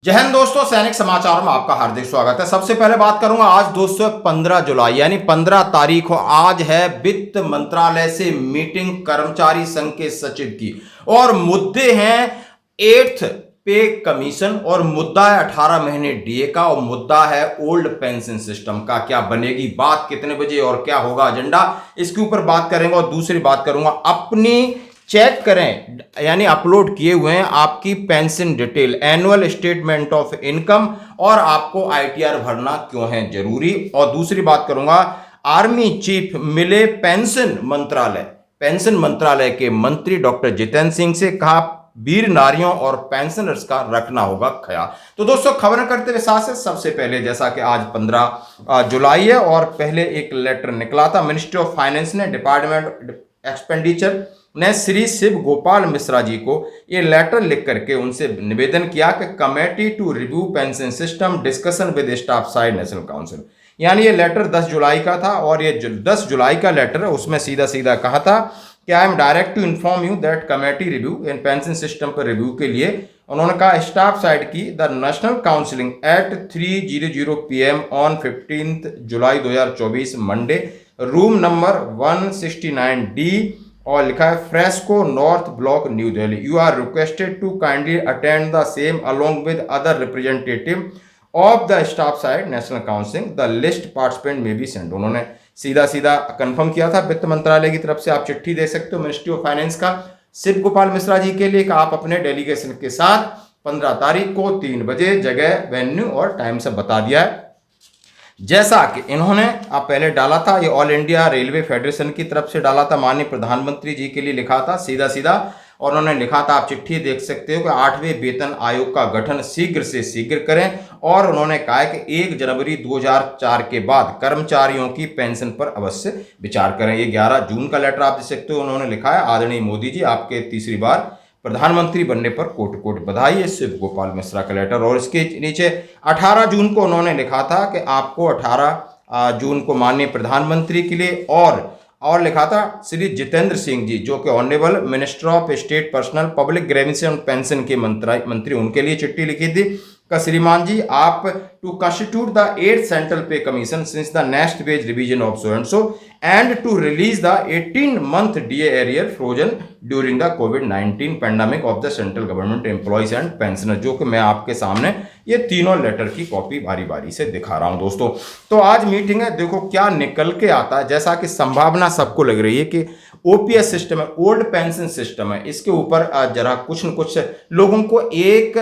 जय हिंद दोस्तों, सैनिक समाचार में आपका हार्दिक स्वागत है। सबसे पहले बात करूंगा आज दोस्तों 15 जुलाई यानी 15 तारीख को आज है वित्त मंत्रालय से मीटिंग कर्मचारी संघ के सचिव की और मुद्दे हैं 8th पे कमीशन और मुद्दा है 18 महीने डीए का और मुद्दा है ओल्ड पेंशन सिस्टम का। क्या बनेगी बात, कितने बजे और क्या होगा एजेंडा, इसके ऊपर बात करेंगे। और दूसरी बात करूंगा अपनी चेक करें यानी अपलोड किए हुए हैं आपकी pension detail, annual statement of income और आपको आईटीआर भरना क्यों है जरूरी। और दूसरी बात करूंगा आर्मी चीफ मिले पेंशन मंत्रालय के मंत्री डॉक्टर जितेंद्र सिंह से, कहा वीर नारियों और पेंशनर्स का रखना होगा ख्याल। तो दोस्तों खबर करते हुए साथ सबसे पहले जैसा कि आज 15 जुलाई है और पहले एक लेटर निकला था मिनिस्ट्री ऑफ फाइनेंस ने, डिपार्टमेंट एक्सपेंडिचर ने श्री शिव गोपाल मिश्रा जी को ये लेटर लिख करके उनसे निवेदन किया कि committee to review pension system discussion with staff side national council. यानी ये लेटर 10 जुलाई का था और ये 10 जुलाई का लेटर है, उसमें सीधा सीधा कहा था कि I am directed to inform you that committee review in pension system पर रिव्यू के लिए उन्होंने कहा स्टाफ साइड की the national counselling at 3:00 PM on 15 July 2024 Monday, room number 169D और लिखा है fresco north block new Delhi. You are requested to kindly attend the same along with other representative of the staff side national council, the list participant में be send. उन्होंने सीधा सीधा confirm किया था वित्त मंत्रालय की तरफ से। आप चिट्ठी दे सकते हो मिनिस्ट्री ऑफ फाइनेंस का शिव गोपाल मिश्रा जी के लिए कि आप अपने डेलीगेशन के साथ 15 तारीख को 3 बजे जगह, वेन्यू और टाइम सब बता दिया है। जैसा कि इन्होंने आप पहले डाला था, ये ऑल इंडिया रेलवे फेडरेशन की तरफ से डाला था, माननीय प्रधानमंत्री जी के लिए लिखा था सीधा सीधा। और उन्होंने लिखा था, आप चिट्ठी देख सकते हो कि 8वें वेतन आयोग का गठन शीघ्र से शीघ्र करें। और उन्होंने कहा कि 1 जनवरी 2004 के बाद कर्मचारियों की पेंशन पर अवश्य विचार करें। ये 11 जून का लेटर आप देख सकते हो। उन्होंने लिखा है आदरणीय मोदी जी, आपके तीसरी बार प्रधानमंत्री बनने पर कोट कोट बधाई, है शिव गोपाल मिश्रा का लेटर। और इसके नीचे 18 जून को उन्होंने लिखा था कि आपको 18 जून को माननीय प्रधानमंत्री के लिए और लिखा था श्री जितेंद्र सिंह जी जो कि honourable minister of state personnel public grievances and pension के मंत्री, उनके लिए चिट्ठी लिखी थी का श्रीमान जी आप to constitute the 8th central pay commission since the next wage revision of so and to release the 18-month DA arrear frozen during the कोविड-19 pandemic of the central government employees and pensioner, जो कि मैं आपके सामने ये तीनों letter की copy बारी बारी से दिखा रहा हूं दोस्तों। तो आज मीटिंग है, देखो क्या निकल के आता है। जैसा कि संभावना सबको लग रही है कि ओपीएस सिस्टम है, ओल्ड पेंशन सिस्टम है, इसके ऊपर जरा कुछ न कुछ लोगों को एक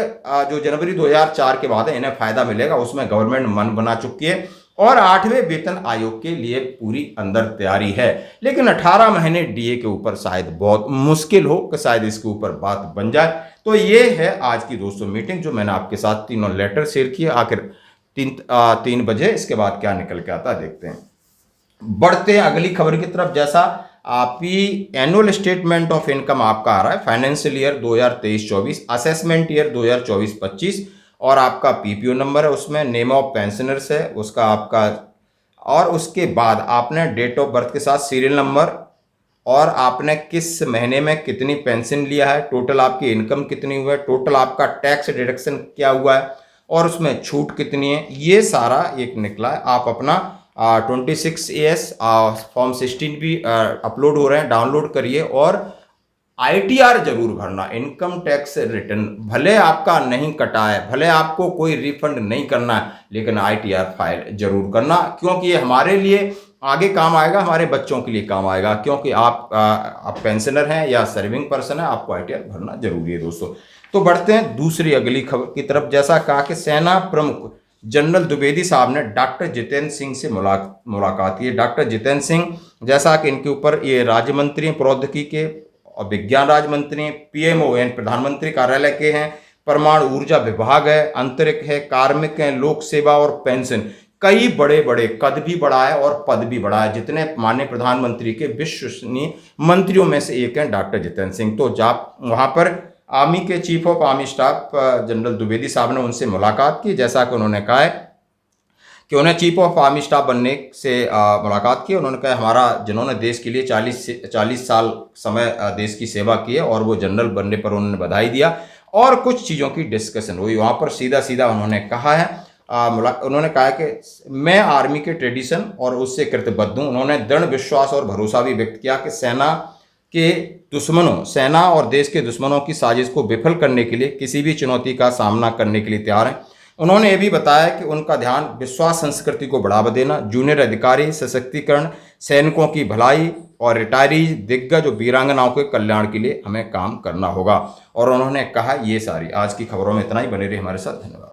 जो जनवरी 2004 के बाद है इन्हें फायदा मिलेगा, उसमें गवर्नमेंट मन बना चुकी है और 8वें वेतन आयोग के लिए पूरी अंदर तैयारी है। लेकिन 18 महीने डीए के ऊपर शायद बहुत मुश्किल हो कि शायद इसके ऊपर बात बन जाए। तो ये है आज की दोस्तों मीटिंग जो मैंने आपके साथ तीनों लेटर शेयर किए। आखिर 3 बजे इसके बाद क्या निकल के आता है देखते हैं। बढ़ते हैं अगली खबर की तरफ। जैसा आपकी एनुअल स्टेटमेंट ऑफ इनकम आपका आ रहा है फाइनेंशियल ईयर 2023-24, असेसमेंट ईयर 2024-25 और आपका पीपीओ नंबर है, उसमें नेम ऑफ पेंशनर्स है उसका आपका, और उसके बाद आपने डेट ऑफ बर्थ के साथ सीरियल नंबर और आपने किस महीने में कितनी पेंशन लिया है, टोटल आपकी इनकम कितनी हुई है, टोटल आपका टैक्स डिडक्शन क्या हुआ है और उसमें छूट कितनी है, ये सारा एक निकला है। आप अपना 26AS फॉर्म 16 भी अपलोड हो रहे हैं, डाउनलोड करिए और आईटीआर जरूर भरना, इनकम टैक्स रिटर्न भले आपका नहीं कटा है, भले आपको कोई रिफंड नहीं करना है, लेकिन आईटीआर फाइल जरूर करना, क्योंकि ये हमारे लिए आगे काम आएगा, हमारे बच्चों के लिए काम आएगा। क्योंकि आप पेंशनर हैं या सर्विंग पर्सन है, आपको आईटीआर भरना जरूरी है दोस्तों। तो बढ़ते हैं दूसरी अगली खबर की तरफ। जैसा कहा कि सेना प्रमुख जनरल द्विवेदी साहब ने डॉक्टर जितेंद्र सिंह से मुलाकात की। डॉक्टर जितेंद्र सिंह जैसा कि इनके ऊपर ये राज्य मंत्री प्रौद्योगिकी के और विज्ञान राज्य मंत्री, पीएमओ यानी प्रधानमंत्री कार्यालय के हैं, परमाणु ऊर्जा विभाग है, अंतरिक्ष है, कार्मिक है, लोक सेवा और पेंशन, कई बड़े बड़े कद भी बढ़ा है और पद भी बढ़ा है। जितने माननीय प्रधानमंत्री के विश्वसनीय मंत्रियों में से एक हैं डॉक्टर जितेंद्र सिंह। तो जब वहाँ पर आर्मी के chief of army staff general Dwivedi साहब ने उनसे मुलाकात की। जैसा कि उन्होंने कहा है कि उन्हें चीफ ऑफ आर्मी स्टाफ बनने से मुलाकात की। उन्होंने कहा हमारा जिन्होंने देश के लिए 40 साल समय देश की सेवा की है और वो जनरल बनने पर उन्होंने बधाई दिया और कुछ चीज़ों की डिस्कशन हुई। वहाँ पर सीधा सीधा उन्होंने कहा है, उन्होंने कहा कि मैं आर्मी के ट्रेडिशन और उससे कृतबद्ध हूँ। उन्होंने दृढ़ विश्वास और भरोसा भी व्यक्त किया कि सेना और देश के दुश्मनों की साजिश को विफल करने के लिए किसी भी चुनौती का सामना करने के लिए तैयार हैं। उन्होंने ये भी बताया कि उनका ध्यान विश्वास संस्कृति को बढ़ावा देना, जूनियर अधिकारी सशक्तिकरण, सैनिकों की भलाई और रिटायरी दिग्गज और वीरांगनाओं के कल्याण के लिए हमें काम करना होगा। और उन्होंने कहा ये सारी आज की खबरों में इतना ही। बने रहिए हमारे साथ। धन्यवाद।